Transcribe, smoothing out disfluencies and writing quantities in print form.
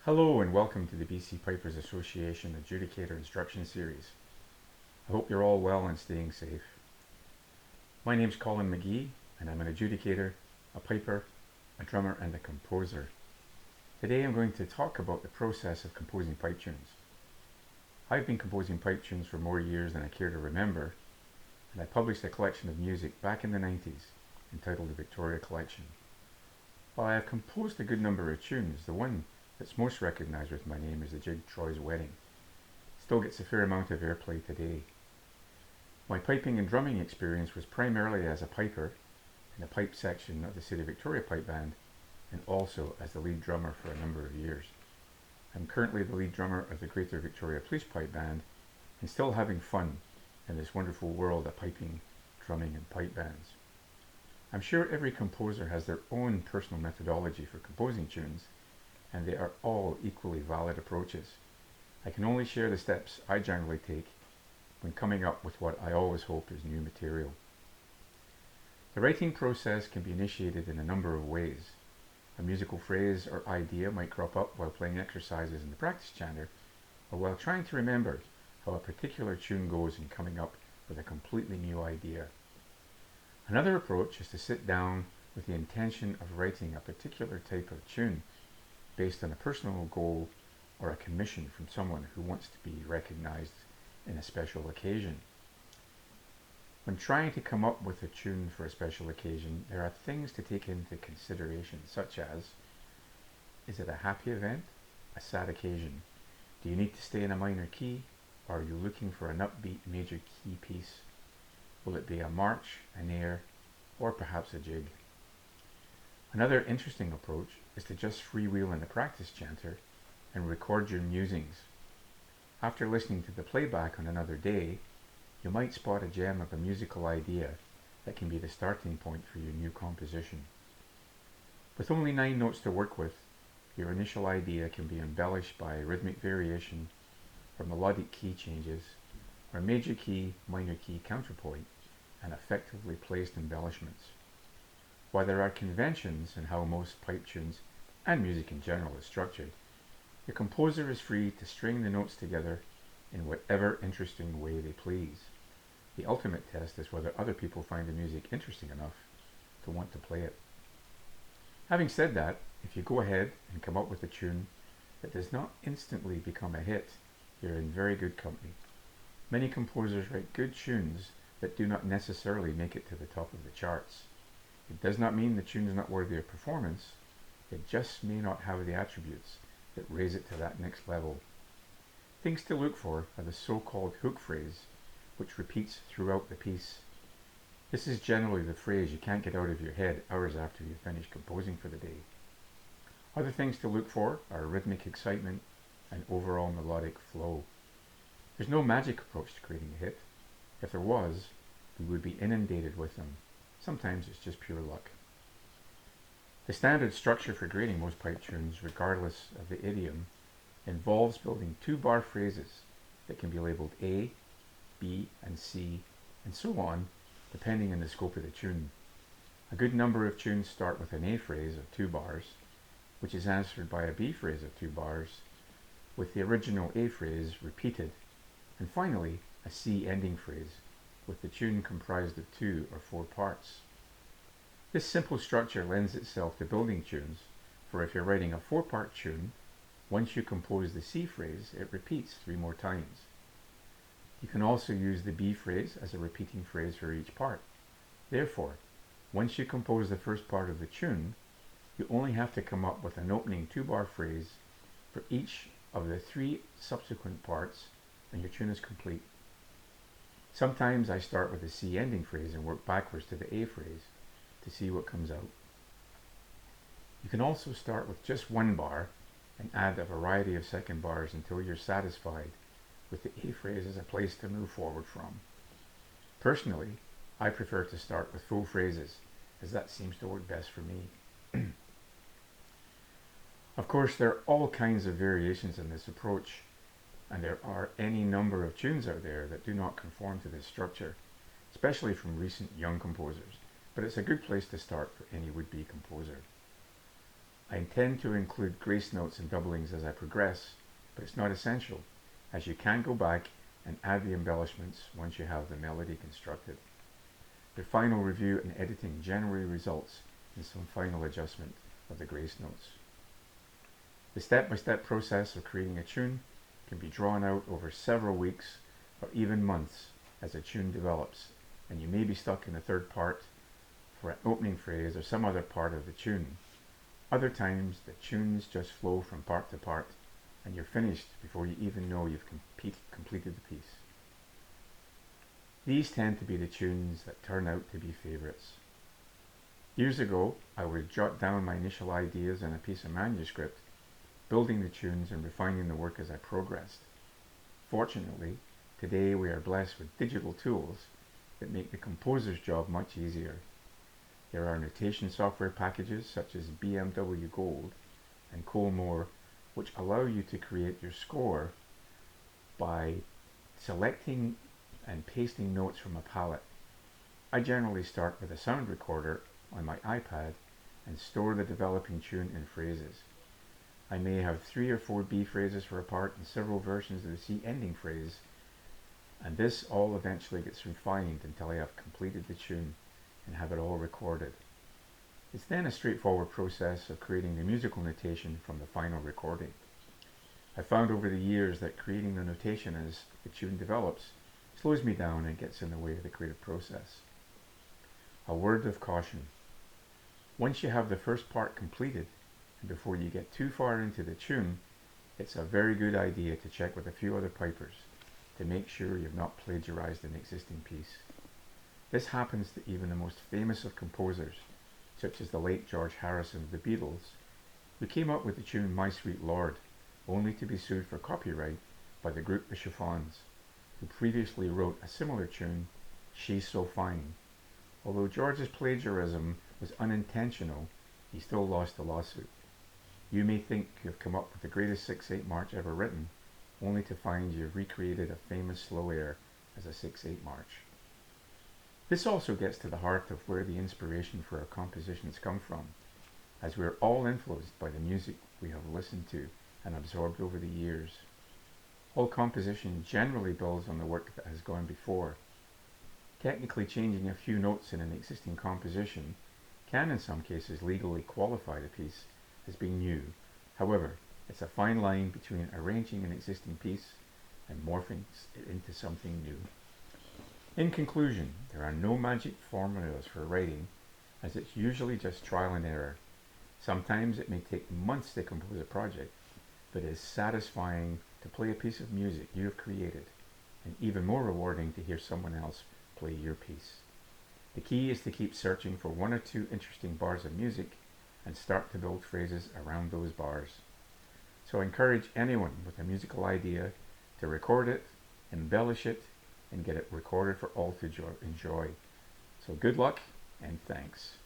Hello and welcome to the BC Pipers Association Adjudicator Instruction Series. I hope you're all well and staying safe. My name's Colin Magee and I'm an adjudicator, a piper, a drummer and a composer. Today I'm going to talk about the process of composing pipe tunes. I've been composing pipe tunes for more years than I care to remember, and I published a collection of music back in the 90s entitled the Victoria Collection. While I have composed a good number of tunes, the one that's most recognized with my name is the jig Troy's Wedding. Still gets a fair amount of airplay today. My piping and drumming experience was primarily as a piper in the pipe section of the City Victoria Pipe Band and also as the lead drummer for a number of years. I'm currently the lead drummer of the Greater Victoria Police Pipe Band and still having fun in this wonderful world of piping, drumming and pipe bands. I'm sure every composer has their own personal methodology for composing tunes, and they are all equally valid approaches. I can only share the steps I generally take when coming up with what I always hope is new material. The writing process can be initiated in a number of ways. A musical phrase or idea might crop up while playing exercises in the practice chanter, or while trying to remember how a particular tune goes and coming up with a completely new idea. Another approach is to sit down with the intention of writing a particular type of tune based on a personal goal or a commission from someone who wants to be recognized in a special occasion. When trying to come up with a tune for a special occasion, there are things to take into consideration, such as, is it a happy event, a sad occasion? Do you need to stay in a minor key, or are you looking for an upbeat major key piece? Will it be a march, an air, or perhaps a jig? Another interesting approach is to just freewheel in the practice chanter and record your musings. After listening to the playback on another day, you might spot a gem of a musical idea that can be the starting point for your new composition. With only 9 notes to work with, your initial idea can be embellished by rhythmic variation, or melodic key changes, or major key, minor key counterpoint, and effectively placed embellishments. While there are conventions in how most pipe tunes and music in general is structured, the composer is free to string the notes together in whatever interesting way they please. The ultimate test is whether other people find the music interesting enough to want to play it. Having said that, if you go ahead and come up with a tune that does not instantly become a hit, you're in very good company. Many composers write good tunes that do not necessarily make it to the top of the charts. It does not mean the tune is not worthy of performance, it just may not have the attributes that raise it to that next level. Things to look for are the so-called hook phrase, which repeats throughout the piece. This is generally the phrase you can't get out of your head hours after you finish composing for the day. Other things to look for are rhythmic excitement and overall melodic flow. There's no magic approach to creating a hit. If there was, we would be inundated with them. Sometimes it's just pure luck. The standard structure for grading most pipe tunes, regardless of the idiom, involves building 2-bar phrases that can be labeled A, B, and C, and so on, depending on the scope of the tune. A good number of tunes start with an A phrase of 2 bars, which is answered by a B phrase of 2 bars, with the original A phrase repeated, and finally a C ending phrase, with the tune comprised of 2 or 4 parts. This simple structure lends itself to building tunes, for if you're writing a 4-part tune, once you compose the C phrase, it repeats 3 more times. You can also use the B phrase as a repeating phrase for each part. Therefore, once you compose the first part of the tune, you only have to come up with an opening 2-bar phrase for each of the 3 subsequent parts, and your tune is complete. Sometimes I start with a C ending phrase and work backwards to the A phrase to see what comes out. You can also start with just 1 bar and add a variety of second bars until you're satisfied with the A phrase as a place to move forward from. Personally, I prefer to start with full phrases, as that seems to work best for me. Of course, there are all kinds of variations in this approach, and there are any number of tunes out there that do not conform to this structure, especially from recent young composers, but it's a good place to start for any would-be composer. I intend to include grace notes and doublings as I progress, but it's not essential, as you can go back and add the embellishments once you have the melody constructed. The final review and editing generally results in some final adjustment of the grace notes. The step-by-step process of creating a tune can be drawn out over several weeks or even months as a tune develops, and you may be stuck in the third part for an opening phrase or some other part of the tune. Other times, the tunes just flow from part to part, and you're finished before you even know you've completed the piece. These tend to be the tunes that turn out to be favourites. Years ago, I would jot down my initial ideas in a piece of manuscript, building the tunes and refining the work as I progressed. Fortunately, today we are blessed with digital tools that make the composer's job much easier. There are notation software packages such as BMW Gold and Colmore, which allow you to create your score by selecting and pasting notes from a palette. I generally start with a sound recorder on my iPad and store the developing tune in phrases. I may have 3 or 4 B phrases for a part and several versions of the C ending phrase, and this all eventually gets refined until I have completed the tune and have it all recorded. It's then a straightforward process of creating the musical notation from the final recording. I found over the years that creating the notation as the tune develops slows me down and gets in the way of the creative process. A word of caution. Once you have the first part completed, and before you get too far into the tune, it's a very good idea to check with a few other pipers to make sure you've not plagiarized an existing piece. This happens to even the most famous of composers, such as the late George Harrison of the Beatles, who came up with the tune My Sweet Lord, only to be sued for copyright by the group the Chiffons, who previously wrote a similar tune, She's So Fine. Although George's plagiarism was unintentional, he still lost the lawsuit. You may think you've come up with the greatest 6/8 march ever written, only to find you've recreated a famous slow air as a 6/8 march. This also gets to the heart of where the inspiration for our compositions come from, as we're all influenced by the music we have listened to and absorbed over the years. All composition generally builds on the work that has gone before. Technically changing a few notes in an existing composition can in some cases legally qualify the piece as being new. However, it's a fine line between arranging an existing piece and morphing it into something new. In conclusion, there are no magic formulas for writing, as it's usually just trial and error. Sometimes it may take months to compose a project, but it is satisfying to play a piece of music you have created, and even more rewarding to hear someone else play your piece. The key is to keep searching for 1 or 2 interesting bars of music and start to build phrases around those bars. So I encourage anyone with a musical idea to record it, embellish it, and get it recorded for all to enjoy. So good luck and thanks.